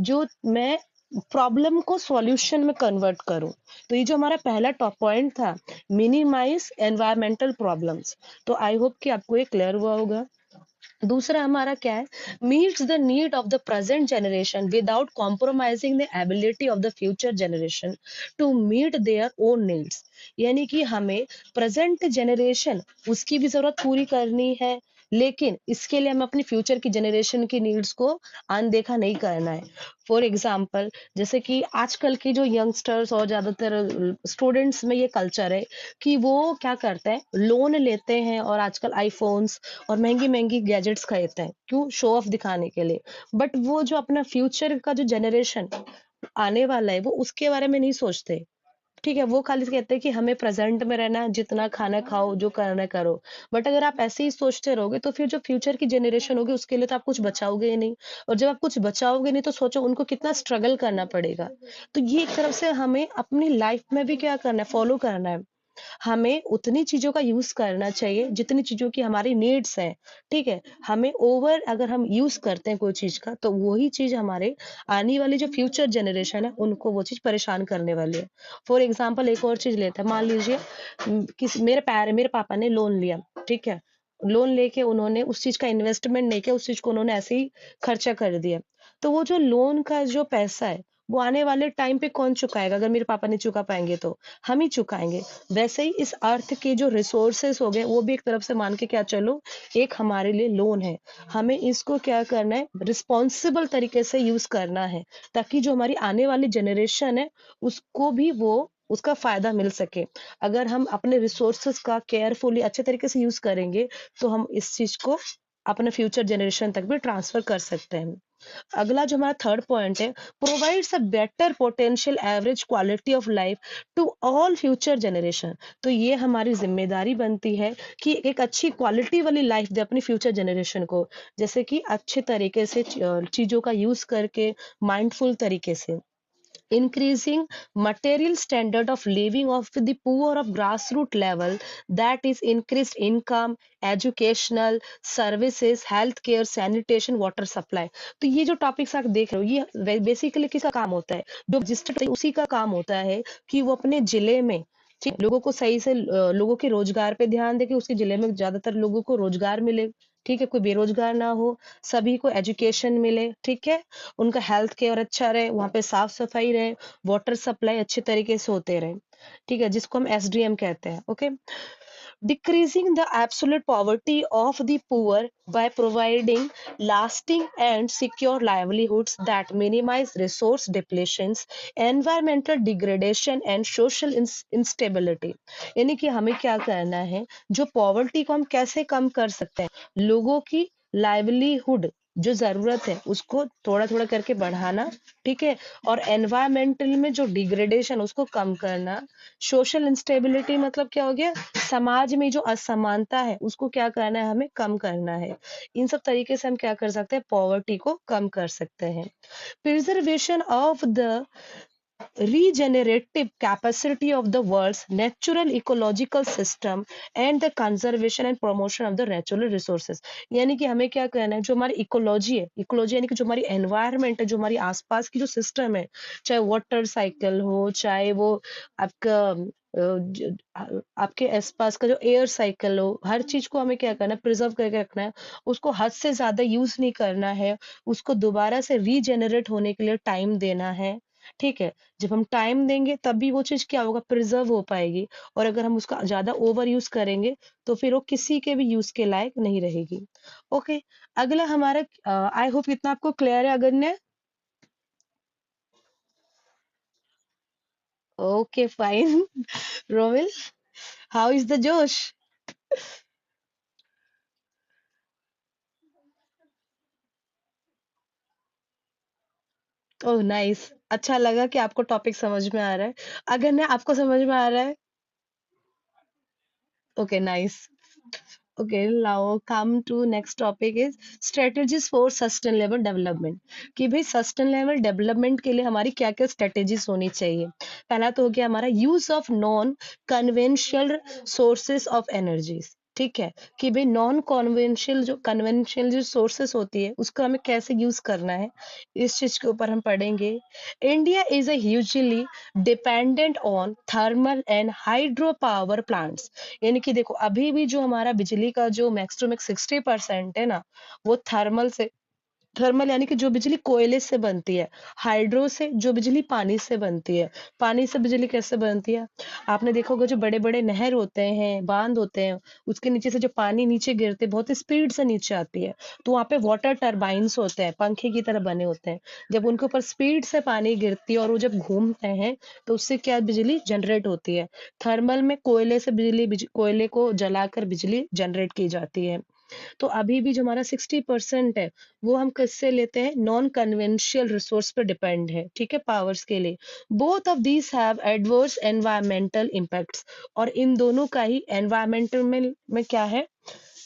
जो मैं प्रॉब्लम को सॉल्यूशन में कन्वर्ट करूं। तो ये जो हमारा पहला टॉप पॉइंट था, मिनिमाइज एनवायरमेंटल प्रॉब्लम्स। तो आई होप कि आपको ये क्लियर हुआ होगा। दूसरा हमारा क्या है, meets the need of the present generation without compromising the ability of the future generation to meet their own needs. यानी कि हमें प्रेजेंट जनरेशन उसकी भी जरूरत पूरी करनी है, लेकिन इसके लिए हमें अपनी फ्यूचर की जनरेशन की नीड्स को अनदेखा नहीं करना है। फॉर एग्जाम्पल, जैसे कि आजकल के जो यंगस्टर्स और ज्यादातर स्टूडेंट्स में ये कल्चर है कि वो क्या करते हैं, लोन लेते हैं और आजकल आईफोन्स और महंगी-महंगी गैजेट्स खरीदते हैं। क्यों? शो ऑफ दिखाने के लिए। बट वो जो अपना फ्यूचर का जो जनरेशन आने वाला है, वो उसके बारे में नहीं सोचते। ठीक है? वो खाली कहते हैं कि हमें प्रेज़ेंट में रहना है, जितना खाना खाओ, जो करना है करो। बट अगर आप ऐसे ही सोचते रहोगे, तो फिर जो फ्यूचर की जनरेशन होगी, उसके लिए तो आप कुछ बचाओगे ही नहीं। और जब आप कुछ बचाओगे नहीं, तो सोचो उनको कितना स्ट्रगल करना पड़ेगा। तो ये एक तरफ से हमें अपनी लाइफ में भी क्या करना है, फॉलो करना है। हमें उतनी चीज़ों का यूज़ करना चाहिए जितनी चीज़ों की हमारी नीड्स हैं, ठीक है? हमें ओवर अगर हम यूज़ करते हैं कोई चीज़ का, तो वही चीज़ हमारे आने वाली जो फ्यूचर जनरेशन है, उनको वो चीज़ परेशान करने वाली है। फॉर एग्ज़ाम्पल एक और चीज़ लेते हैं, मान लीजिए मेरे पापा ने लोन लिया, ठीक है? लोन लेके उन्होंने उस चीज़ का इन्वेस्टमेंट नहीं किया, उस चीज़ को उन्होंने ऐसे ही खर्चा कर दिया। तो वो जो लोन का जो पैसा है, वो आने वाले टाइम पे कौन चुकाएगा? अगर मेरे पापा नहीं चुका पाएँगे तो? हम ही चुकाएँगे। वैसे ही इस अर्थ के जो रिसोर्सेस हो गए, वो भी एक तरफ से मान के क्या चलो, एक हमारे लिए लोन है। हमें इसको क्या करना है, रिस्पॉन्सिबल तरीके से यूज करना है, ताकि जो हमारी आने वाली जनरेशन है, उसको भी वो उसका फायदा मिल सके। अगर हम अपने रिसोर्सेस का केयरफुली अच्छे तरीके से यूज करेंगे, तो हम इस चीज को अपने फ्यूचर जनरेशन तक भी ट्रांसफर कर सकते हैं। अगला जो हमारा थर्ड पॉइंट है, provides a better potential average quality of life to all future generation. तो ये हमारी जिम्मेदारी बनती है कि एक अच्छी क्वालिटी वाली लाइफ दे अपनी फ्यूचर जनरेशन को, जैसे कि अच्छे तरीके से चीजों का यूज करके, माइंडफुल तरीके से। Increasing material standard of living of the poor of grassroots level, that is increased income, educational services, healthcare, sanitation, water supply। तो ये जो टॉपिक्स आप देख रहे हो, ये बेसिकली किसका काम होता है, जो रजिस्टर्ड उसी का काम होता है कि वो अपने जिले में, ठीक, लोगों को सही से लोगों के रोजगार पे ध्यान दे कि उसके जिले में ज्यादातर लोगों को रोजगार मिले, ठीक है, कोई बेरोजगार ना हो, सभी को एजुकेशन मिले, ठीक है, उनका हेल्थ केयर अच्छा रहे, वहाँ पे साफ सफाई रहे, वाटर सप्लाई अच्छे तरीके से होते रहे, ठीक है, जिसको हम एसडीएम कहते हैं। Okay, decreasing the absolute poverty of the poor by providing lasting and secure livelihoods that minimize resource depletions, environmental degradation and social instability। यानी कि हमें क्या करना है, जो पॉवर्टी को हम कैसे कम कर सकते हैं, लोगों की लाइवलीहुड जो ज़रूरत है उसको थोड़ा-थोड़ा करके बढ़ाना, ठीक है? और एनवायरमेंटल में जो डिग्रेडेशन उसको कम करना। सोशल इंस्टेबिलिटी मतलब क्या हो गया? समाज में जो असमानता है उसको क्या करना है हमें कम करना है। इन सब तरीके से हम क्या कर सकते हैं पॉवर्टी को कम कर सकते हैं। Preservation of the regenerative capacity of the world's natural ecological system and the conservation and promotion of the natural resources। यानी कि हमें क्या करना है जो हमारी इकोलॉजी है, इकोलॉजी यानी कि जो हमारी एनवायरनमेंट है, जो हमारी आसपास की जो सिस्टम है, चाहे वाटर साइकिल हो, चाहे वो आपका आपके आसपास का जो एयर साइकिल हो, हर चीज को हमें क्या करना है प्रिजर्व करके रखना है। उसको हद से ज्यादा यूज नहीं करना है, उसको दोबारा से रीजेनरेट होने के लिए टाइम देना है। ठीक है, जब हम टाइम देंगे तभी वो चीज़ क्या होगा प्रिज़र्व हो पाएगी। और अगर हम उसका ज़्यादा ओवर यूज़ करेंगे तो फिर वो किसी के भी यूज़ के लायक नहीं रहेगी। ओके, अगला हमारा आई होप इतना आपको क्लियर है अगन्या? Okay fine. Romil, how is the जोश? ओह नाइस, अच्छा लगा कि आपको टॉपिक समझ में आ रहा है। अगन्या आपको समझ में आ रहा है? Okay nice. Okay, now come to next topic is strategies for sustainable development। कि भाई sustainable development के लिए हमारी क्या क्या strategies होनी चाहिए। पहला तो हो गया हमारा use of non conventional sources of energies। ठीक है, कि भाई नॉन कन्वेंशनल जो सोर्सेस होती है उसको हमें कैसे यूज करना है, इस चीज के ऊपर हम पढ़ेंगे। India is a hugely dependent on thermal and hydro power plants. यानी कि देखो अभी भी जो हमारा बिजली का जो मैक्स टू मैक्स 60% है ना, वो थर्मल यानी कि जो बिजली कोयले से बनती है, हाइड्रो से जो बिजली पानी से बनती है। पानी से बिजली कैसे बनती है? आपने देखा होगा जो बड़े-बड़े नहर होते हैं, बांध होते हैं, उसके नीचे से जो पानी नीचे गिरते हैं, बहुत स्पीड से नीचे आती है। तो वहाँ पे वाटर टरबाइन्स होते हैं, पंखे की तरह बने होते हैं। जब उनके ऊपर स्पीड से पानी गिरती है और वो जब घूमते हैं, तो उससे क्या बिजली जनरेट होती है। थर्मल में कोयले से कोयले को जलाकर बिजली जनरेट की जाती है। तो अभी भी जो हमारा 60% है वो हम किससे लेते हैं नॉन कन्वेंशनल रिसोर्स पे डिपेंड है, ठीक है, पावर्स के लिए। Both of these have adverse environmental impacts. और इन दोनों का ही एनवायरमेंटल में क्या है,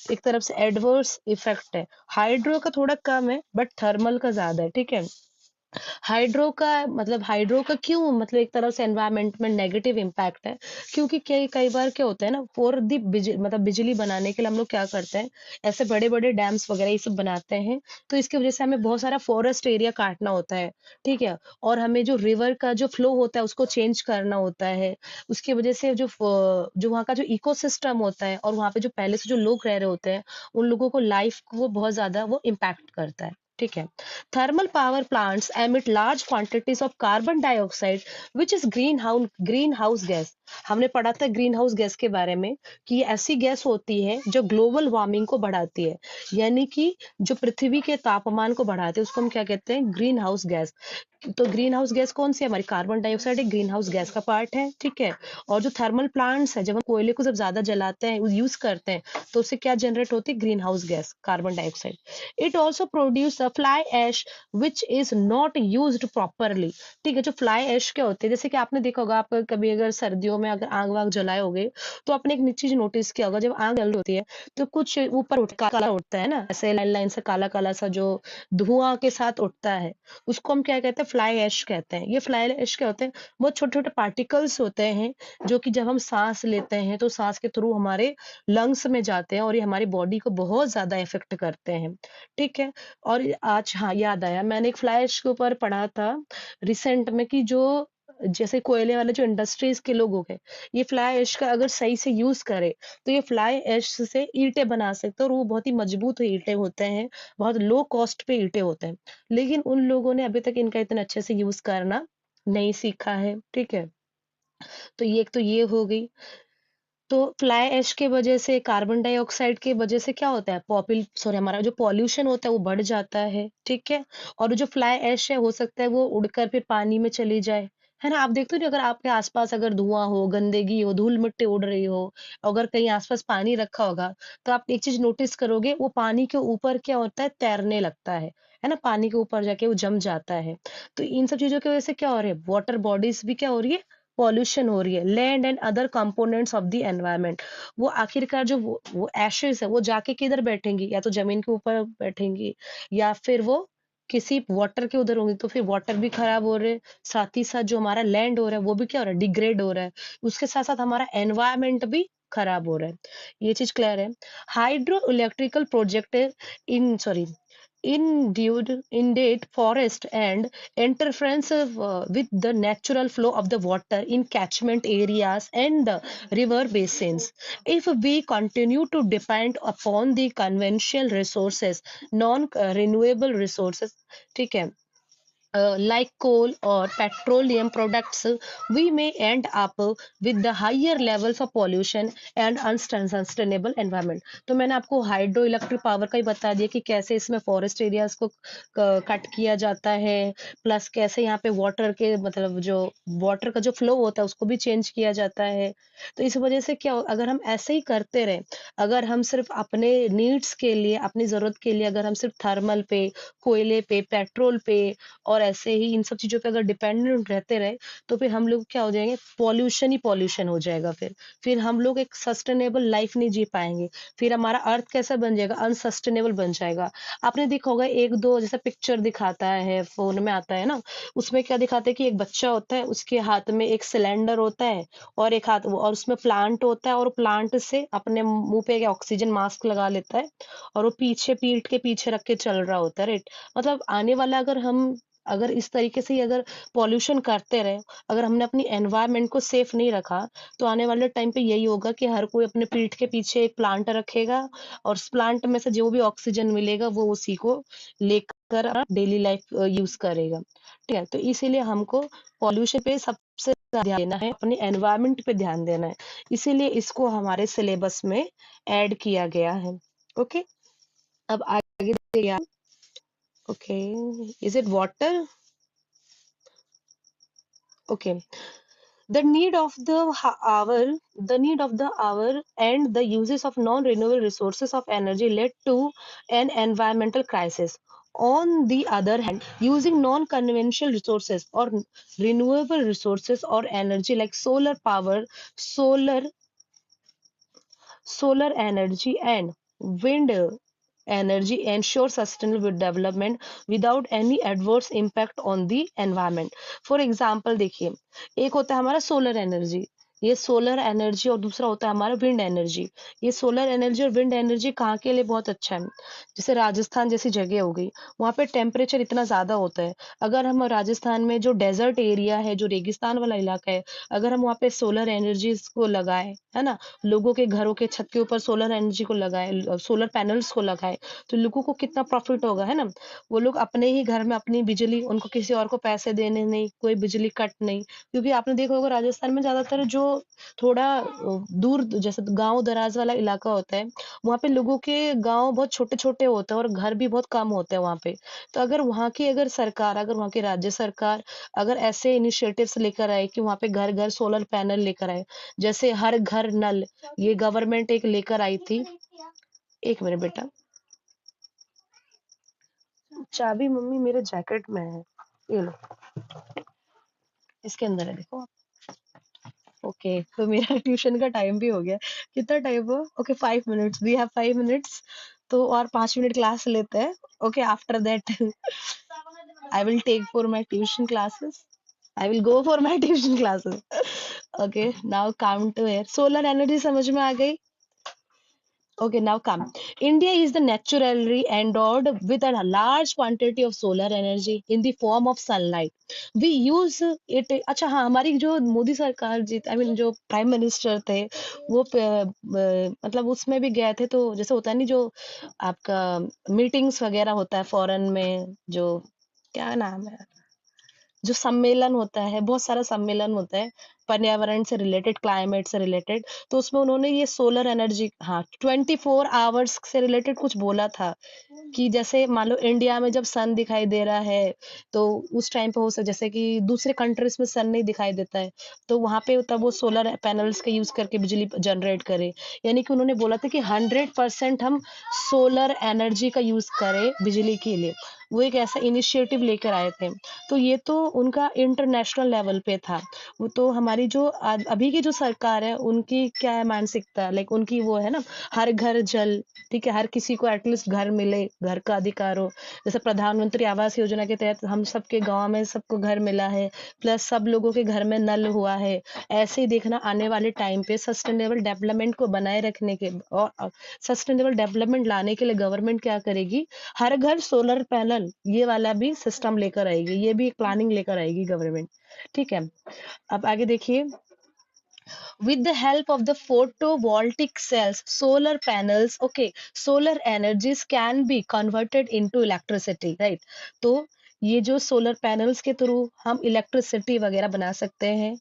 एक तरफ से एडवर्स इफेक्ट है। हाइड्रो का थोड़ा कम है बट थर्मल का ज्यादा है, ठीक है। हाइड्रो का क्यों मतलब एक तरह से एनवायरनमेंट में नेगेटिव इम्पैक्ट है, क्योंकि कई कई बार क्या होता है ना फॉर दी मतलब बिजली बनाने के लिए हम लोग क्या करते हैं, ऐसे बड़े बड़े डैम्स वगैरह ये सब बनाते हैं। तो इसकी वजह से हमें बहुत सारा फॉरेस्ट एरिया काटना होता है, ठीक है। और हमें जो रिवर का जो फ्लो होता है उसको चेंज करना होता है। उसकी वजह से जो वहाँ का जो इकोसिस्टम होता है और वहाँ पे जो पहले से जो लोग रह रहे होते हैं उन लोगों को लाइफ को वो बहुत ज्यादा वो इम्पैक्ट करता है, ठीक है। Thermal power plants emit large quantities of carbon dioxide, which is greenhouse gas। हमने पढ़ा था ग्रीन हाउस गैस के बारे में कि ये ऐसी गैस होती है जो ग्लोबल वार्मिंग को बढ़ाती है। यानी कि जो पृथ्वी के तापमान को बढ़ाते हैं उसको हम क्या कहते हैं ग्रीन हाउस गैस। तो ग्रीन हाउस गैस कौन सी है, हमारी कार्बन डाइऑक्साइड एक ग्रीन हाउस गैस का पार्ट है, ठीक है। और जो थर्मल प्लांट्स है जब हम कोयले को जब ज्यादा जलाते हैं यूज करते हैं तो उससे क्या जनरेट होती है greenhouse gas carbon dioxide. It also produce a fly ash which is not used properly. ठीक है, जो फ्लाई ऐश क्या होते हैं जैसे कि आपने देखा होगा, आप कभी अगर सर्दियों में अगर आग वाग जलाए होगे तो आपने एक चीज नोटिस किया होगा, जब आग जल रही होती है तो कुछ ऊपर काला उठता है ना, ऐसे लाइन लाइन से काला काला सा जो धुआं के साथ उठता है, उसको हम क्या कहते हैं फ्लाई ऐश कहते हैं। ये फ्लाई ऐश क्या होते हैं, बहुत छोटे छोटे पार्टिकल्स होते हैं जो कि जब हम सांस लेते हैं तो सांस के थ्रू हमारे लंग्स में जाते हैं और ये हमारी बॉडी को बहुत ज्यादा इफेक्ट करते हैं, ठीक है। और आज हाँ याद आया, मैंने एक फ्लाई ऐश के ऊपर पढ़ा था रिसेंट में कि जो जैसे कोयले वाले जो इंडस्ट्रीज के लोग हो गए, ये फ्लाई ऐश का अगर सही से यूज करे तो ये फ्लाई ऐश से ईंटें बना सकते हैं और वो बहुत ही मजबूत ईंटें होते हैं, बहुत लो कॉस्ट पे ईंटें होते हैं। लेकिन उन लोगों ने अभी तक इनका इतना अच्छे से यूज करना नहीं सीखा है, ठीक है। तो ये एक तो ये हो गई। तो फ्लाई ऐश के वजह से कार्बन डाइऑक्साइड की वजह से क्या होता है हमारा जो पॉल्यूशन होता है वो बढ़ जाता है, ठीक है। और जो फ्लाई ऐश है हो सकता है वो उड़कर फिर पानी में चली जाए, है ना? आप देखते हो ना, अगर आपके आस-पास अगर धुआँ हो, गंदगी हो, धूल-मिट्टी उड़ रही हो, अगर कहीं आस-पास पानी रखा होगा, तो आप एक चीज़ नोटिस करोगे, वो पानी के ऊपर क्या होता है, तैरने लगता है ना? पानी के ऊपर जाके वो जम जाता है। तो इन सब चीज़ों की वजह से क्या हो रहा है, वाटर बॉडीज़ भी क्या हो रही है, पॉल्यूशन हो रही है। Land and other components of the environment, वो आखिरकार जो वो एशेज़ है, वो जाके किधर बैठेंगी? या तो ज़मीन के ऊपर बैठेंगी, या फिर वो किसी वाटर के उधर होंगी, तो फिर वाटर भी खराब हो रहे हैं, साथ ही साथ जो हमारा लैंड हो रहा है वो भी क्या हो रहा है, डिग्रेड हो रहा है। उसके साथ-साथ हमारा एनवायरनमेंट भी खराब हो रहा है। ये चीज़ क्लियर है। Hydro electrical project in sorry indeed forest and interference with the natural flow of the water in catchment areas and the river basins. If we continue to depend upon the conventional resources, non-renewable resources, ठीक है, like coal or petroleum products, we may end up with the higher levels of pollution and unsustainable environment. तो मैंने आपको hydro electric power का ही बता दिया कि कैसे इसमें फॉरेस्ट एरियाज को कट किया जाता है, प्लस कैसे यहाँ पे वाटर के मतलब जो वाटर का जो फ्लो होता है उसको भी चेंज किया जाता है। तो इस वजह से क्या अगर हम ऐसे ही करते रहे, अगर हम सिर्फ अपने नीड्स के लिए, अपनी जरूरत के लिए, अगर हम सिर्फ थर्मल पे, कोयले पे, पेट्रोल पे और ऐसे ही इन सब चीज़ों पे अगर डिपेंडेंट रहते रहे, तो फिर हम लोग क्या हो जाएँगे, पॉल्यूशन ही पॉल्यूशन हो जाएगा फिर। फिर हम लोग एक सस्टेनेबल लाइफ नहीं जी पाएँगे। फिर हमारा अर्थ कैसा बन जाएगा, अनसस्टेनेबल बन जाएगा। आपने देखा होगा 1-2 जैसा पिक्चर दिखाता है, फ़ोन में आता है ना, उसमें क्या दिखाता है कि एक बच्चा होता है, उसके हाथ में एक सिलेंडर होता है और एक हाथ और उसमें प्लांट होता है और प्लांट से अपने मुँह पे एक ऑक्सीजन मास्क लगा लेता है और वो पीछे पीठ के पीछे रख के चल रहा होता है, राइट? मतलब आने वाला अगर इस तरीके से ही अगर पॉल्यूशन करते रहे, अगर हमने अपनी एनवायरनमेंट को सेफ नहीं रखा, तो आने वाले टाइम पे यही होगा कि हर कोई अपने पीठ के पीछे एक प्लांट रखेगा और उस प्लांट में से जो भी ऑक्सीजन मिलेगा वो उसी को लेकर डेली लाइफ यूज करेगा। ठीक है? तो इसीलिए हमको पॉल्यूशन पे सबसे ज़्यादा ध्यान देना है, अपने एनवायरनमेंट पे ध्यान देना है। इसीलिए इसको हमारे सिलेबस में ऐड किया गया है। ओके? अब आगे देखिए आप। Okay, is it water? Okay. The need of the hour and the uses of non-renewable resources of energy led to an environmental crisis. On the other hand, using non-conventional resources or renewable resources or energy like solar solar energy and wind energy ensure sustainable development without any adverse impact on the environment. For example, देखिए, एक होता है हमारा solar energy, ये solar energy, और दूसरा होता है हमारा विंड एनर्जी। ये सोलर एनर्जी और विंड एनर्जी कहाँ के लिए बहुत अच्छा है, जैसे राजस्थान जैसी जगह हो गई, वहां पे टेम्परेचर इतना ज्यादा होता है। अगर हम राजस्थान में जो डेजर्ट एरिया है, जो रेगिस्तान वाला इलाका है, अगर हम वहाँ पे सोलर एनर्जीज को लगाए, है ना, लोगों के घरों के छत के ऊपर सोलर एनर्जी को लगाए, सोलर पैनल्स को लगाए, तो लोगों को कितना प्रॉफिट होगा, है ना? वो लोग अपने ही घर में अपनी बिजली, उनको किसी और को पैसे देने नहीं, कोई बिजली कट नहीं। क्योंकि आपने देखा होगा राजस्थान में ज्यादातर जो थोड़ा दूर जैसे गांव दराज वाला इलाका होता है, वहाँ पे लोगों के गांव बहुत छोटे छोटे होते हैं और घर भी बहुत कम होते हैं वहाँ पे। तो अगर वहाँ की अगर सरकार, अगर वहाँ की राज्य सरकार अगर ऐसे इनिशिएटिव्स लेकर आए कि वहाँ पे घर घर सोलर पैनल लेकर आए, जैसे हर घर नल, ये गवर्नमेंट एक लेकर आई थी। एक मिनट बेटा, चाबी मम्मी मेरे जैकेट में है, ये लो, इसके अंदर है, देखो। ओके, तो मेरा ट्यूशन का टाइम भी हो गया। कितना टाइम हुआ? Okay, 5 minutes, we have 5 minutes. तो और 5 मिनट क्लास लेते हैं। Okay, after that I will take for my tuition classes. I will go for my tuition classes. Okay, now come to air solar energy समझ में आ गई? Okay, now come. India is the naturally endowed with a large quantity of solar energy in the form of sunlight. We use it. अच्छा हाँ, हमारी जो मोदी सरकार जी, I mean जो prime minister थे, वो मतलब उसमें भी गए थे, तो जैसे होता है नहीं, जो आपका मीटिंग्स वगैरह होता है फॉरेन में, जो क्या नाम है, जो सम्मेलन होता है, बहुत सारा सम्मेलन होता है, पर्यावरण से रिलेटेड, क्लाइमेट से रिलेटेड, तो उसमें उन्होंने ये सोलर एनर्जी, हाँ, 24 आवर्स से रिलेटेड कुछ बोला था कि जैसे मान लो इंडिया में जब सन दिखाई दे रहा है, तो उस टाइम पे हो सक जैसे कि दूसरे कंट्रीज़ में सन नहीं दिखाई देता है, तो वहाँ पे तब वो सोलर पैनल्स का यूज़ करके बिजली जनरेट करें। यानी कि उन्होंने बोला था कि 100% हम सोलर एनर्जी का यूज़ करें बिजली के लिए। वो एक ऐसा इनिशिएटिव लेकर आए थे। तो ये तो उनका इंटरनेशनल लेवल पे था। वो तो हमारी जो अभी की जो सरकार है, उनकी क्या है मानसिकता, लाइक उनकी वो है ना, हर घर जल, ठीक है? हर किसी को एटलीस्ट घर मिले, घर का अधिकार हो। जैसे प्रधानमंत्री आवास योजना के तहत हम सबके गाँव में सबको घर मिला है, प्लस सब लोगों के घर में नल हुआ है। ऐसे ही देखना आने वाले टाइम पे सस्टेनेबल डेवलपमेंट को बनाए रखने के और सस्टेनेबल डेवलपमेंट लाने के लिए गवर्नमेंट क्या करेगी, हर घर सोलर पैनल ये वाला भी सिस्टम लेकर आएगी। ये भी एक प्लानिंग लेकर आएगी गवर्नमेंट, ठीक है? अब आगे देखिए, with the help of the photovoltaic cells, solar panels, okay, solar energies can be converted into electricity, right? तो ये जो सोलर पैनल्स के थ्रू हम इलेक्ट्रिसिटी वगैरह बना सकते हैं।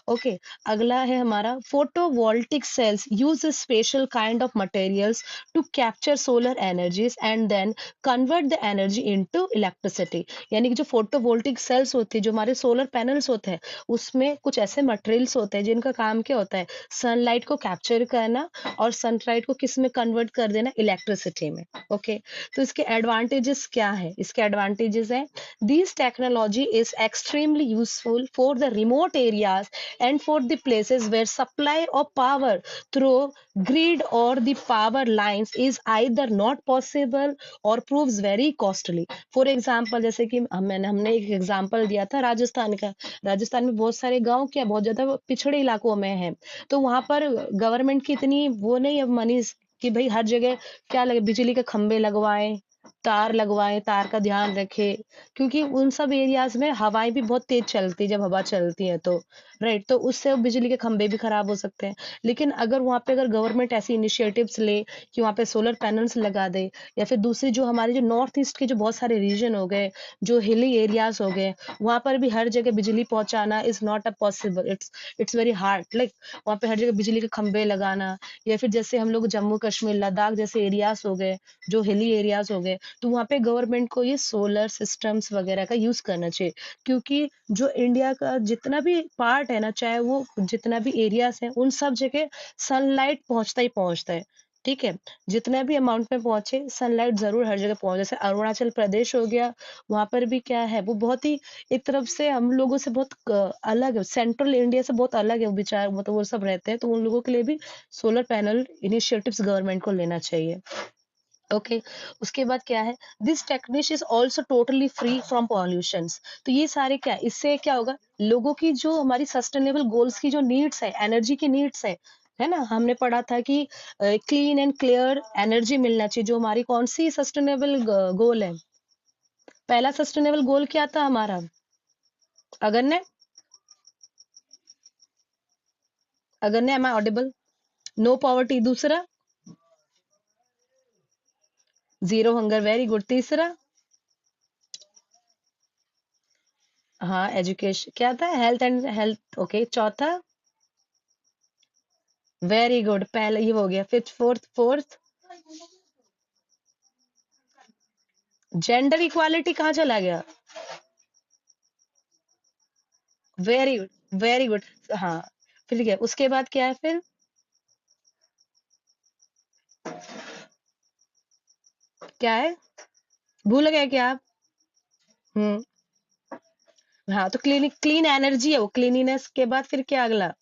ओके, अगला है हमारा photovoltaic cells use special kind of materials to capture solar energies and then convert the energy into electricity. यानी कि जो फोटोवोल्टिक सेल्स होती है, जो हमारे सोलर पैनल्स होते हैं, उसमें कुछ ऐसे मटेरियल्स होते हैं जिनका काम क्या होता है, सनलाइट को कैप्चर करना और सनलाइट को किस में कन्वर्ट कर देना, इलेक्ट्रिसिटी में। ओके, तो इसके एडवांटेजेस क्या है, इसके एडवांटेजेस है, this technology is extremely useful for the remote areas and for the places where supply of power through grid or the power lines is either not possible or proves very costly. For example, जैसे कि हमने एक example दिया था राजस्थान का। राजस्थान में बहुत सारे गांव क्या बहुत ज्यादा पिछड़े इलाकों में है, तो वहां पर गवर्नमेंट की इतनी वो नहीं है मनी कि भाई हर जगह क्या लगे, बिजली के खंभे लगवाएं, तार लगवाएं, तार का ध्यान रखे, क्योंकि उन सब एरियाज में हवाएं भी बहुत तेज चलती है, जब हवा चलती है तो राइट, तो उससे बिजली के खंभे भी खराब हो सकते हैं। लेकिन अगर वहां पे अगर गवर्नमेंट ऐसी इनिशिएटिव्स ले कि वहां पे सोलर पैनल्स लगा दे, या फिर दूसरी जो हमारे जो नॉर्थ ईस्ट के जो बहुत सारे रीजन हो गए, जो हिली एरियाज हो गए, वहां पर भी हर जगह बिजली पहुंचाना is not a possible, it's very hard, like वहां पे हर जगह बिजली के खंभे लगाना, या फिर जैसे हम लोग जम्मू कश्मीर लद्दाख जैसे एरियाज हो गए, जो हिली एरियाज हो गए, तो वहां पे गवर्नमेंट को ये सोलर सिस्टम्स वगैरह का यूज करना चाहिए। क्योंकि जो इंडिया का जितना भी पार्ट है ना, चाहे वो जितना भी एरियाज है, उन सब जगह सनलाइट पहुंचता ही पहुंचता है, ठीक है? जितना भी अमाउंट में पहुंचे, सनलाइट जरूर हर जगह पहुंचे। जैसे अरुणाचल प्रदेश हो गया, वहां पर भी क्या है, वो बहुत ही एक तरफ से हम लोगों से बहुत अलग है, सेंट्रल इंडिया से बहुत अलग है वो विचार, मतलब वो सब रहते हैं, तो उन लोगों के लिए भी सोलर पैनल इनिशिएटिव्स गवर्नमेंट को लेना चाहिए। ओके, उसके बाद क्या है, this technique is also totally free from pollutions. तो ये सारे क्या है, इससे क्या होगा, लोगों की जो हमारी सस्टेनेबल गोल्स की जो नीड्स है, एनर्जी की नीड्स है ना, हमने पढ़ा था कि क्लीन एंड क्लियर एनर्जी मिलना चाहिए, जो हमारी कौन सी सस्टेनेबल गोल है, पहला सस्टेनेबल गोल क्या था हमारा, अगर ने अगर ने am I audible, no poverty, दूसरा जीरो हंगर, वेरी गुड, तीसरा हाँ एजुकेशन, क्या था, हेल्थ एंड हेल्थ, ओके, चौथा वेरी गुड, पहले ये हो गया, फिफ्थ, फोर्थ जेंडर इक्वालिटी कहाँ चला गया, वेरी गुड, वेरी गुड, हाँ, फिर ठीक है, उसके बाद क्या है फिर, क्या है, भूल गए क्या आप? हम्म, हाँ, तो क्लीन एनर्जी है वो, क्लीनिनेस के बाद फिर क्या अगला,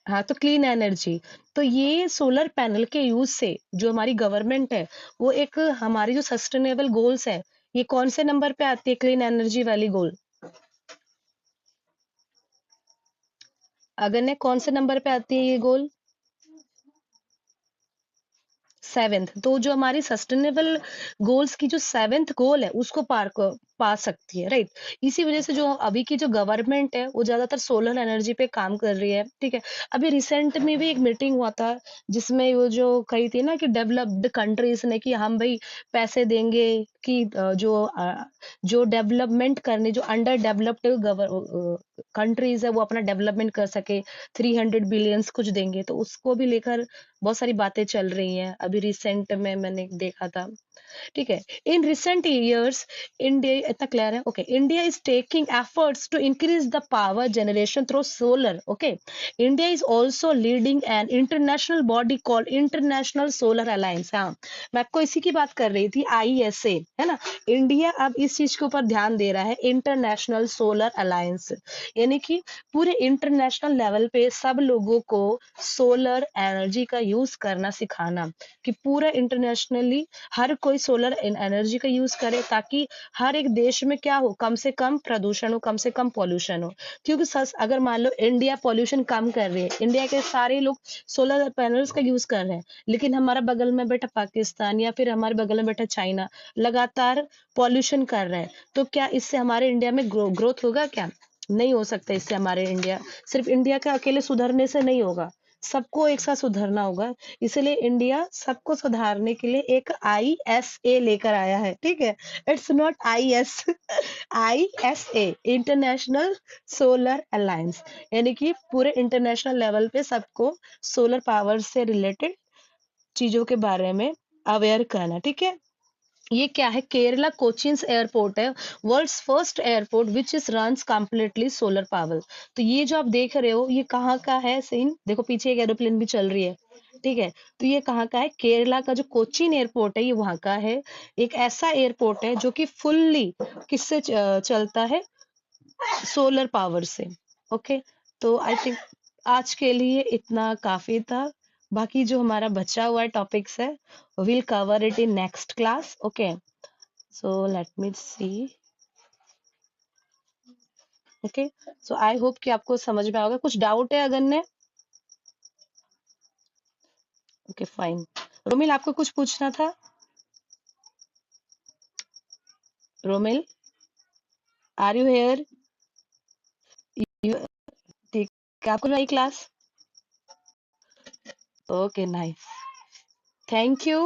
हाँ, तो क्लीन एनर्जी। तो ये सोलर पैनल के यूज से जो हमारी गवर्नमेंट है, वो एक हमारी जो सस्टेनेबल गोल्स है, ये कौन से नंबर पे आती है क्लीन एनर्जी वाली गोल, अगर ने कौन से नंबर पे आती है ये गोल, सेवेंथ। तो जो हमारी सस्टेनेबल गोल्स की जो सेवेंथ गोल है, उसको पा सकती है, राइट? इसी वजह से जो अभी की जो गवर्नमेंट है वो ज्यादातर सोलर एनर्जी पे काम कर रही है, ठीक है? अभी रिसेंट में भी एक मीटिंग हुआ था जिसमें वो जो कही थी ना कि डेवलप्ड कंट्रीज ने कि हम भाई पैसे देंगे कि जो डेवलपमेंट करने जो अंडर डेवलप्ड कंट्रीज है वो अपना डेवलपमेंट कर सके, 300 बिलियंस कुछ देंगे, तो उसको भी लेकर बहुत सारी बातें चल रही हैं। अभी रिसेंट में मैंने देखा था, ठीक है? इन रिसेंट ईयर्स इंडिया, इतना क्लियर है? Okay, India is taking efforts to increase the power generation through solar, okay? India is also leading an international body called international solar alliance. हाँ, मैं आपको इसी की बात कर रही थी, आईएसए, है ना? इंडिया अब इस चीज के ऊपर ध्यान दे रहा है, इंटरनेशनल सोलर अलायंस, यानी कि पूरे इंटरनेशनल लेवल पे सब लोगों को सोलर एनर्जी का यूज करना सिखाना, कि पूरा इंटरनेशनली हर कोई सोलर एनर्जी का यूज करे, ताकि हर एक देश में क्या हो, कम से कम प्रदूषण हो, कम से कम पॉल्यूशन हो। क्योंकि सच अगर मान लो इंडिया पॉल्यूशन कम कर रही है, इंडिया के सारे लोग सोलर पैनल्स का यूज कर रहे हैं, लेकिन हमारा बगल में बैठा पाकिस्तान या फिर हमारे बगल में बैठा चाइना लगातार पॉल्यूशन कर रहा है, तो क्या इससे हमारे इंडिया में ग्रोथ होगा? क्या नहीं हो सकता इससे हमारे इंडिया, सिर्फ इंडिया का अकेले सुधरने से नहीं होगा, सबको एक साथ सुधरना होगा। इसलिए इंडिया सबको सुधारने के लिए एक आईएसए लेकर आया है, ठीक है? It's not IS, ISA, international solar alliance, यानी कि पूरे इंटरनेशनल लेवल पे सबको सोलर पावर से रिलेटेड चीजों के बारे में अवेयर करना, ठीक है? ये क्या है? केरला कोचिन्स एयरपोर्ट है, world's first airport which is runs completely solar power. तो ये जो आप देख रहे हो ये कहाँ का है सीन? देखो पीछे एक एरोप्लेन भी चल रही है, ठीक है? तो ये कहाँ का है? केरला का जो कोचीन एयरपोर्ट है ये वहां का है। एक ऐसा एयरपोर्ट है जो कि फुल्ली किससे चलता है? सोलर पावर से। ओके, तो आई थिंक आज के लिए इतना काफी था। बाकी जो हमारा बचा हुआ टॉपिक्स है we'll cover it in next class. Okay, so let me see. Okay, so I hope कि आपको समझ में आओगे। कुछ डाउट है अगर ने? Okay fine. रोमिल आपको कुछ पूछना था? Romil, are you here? ठीक है, आपको नई class? Okay nice, thank you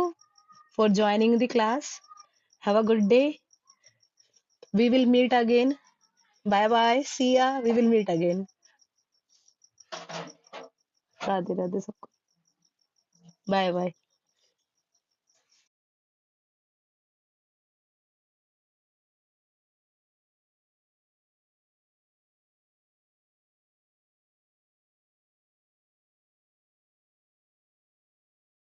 for joining the class, have a good day, we will meet again, bye bye, see ya, we will meet again. Radhe Radhe सबको, बाय बाय।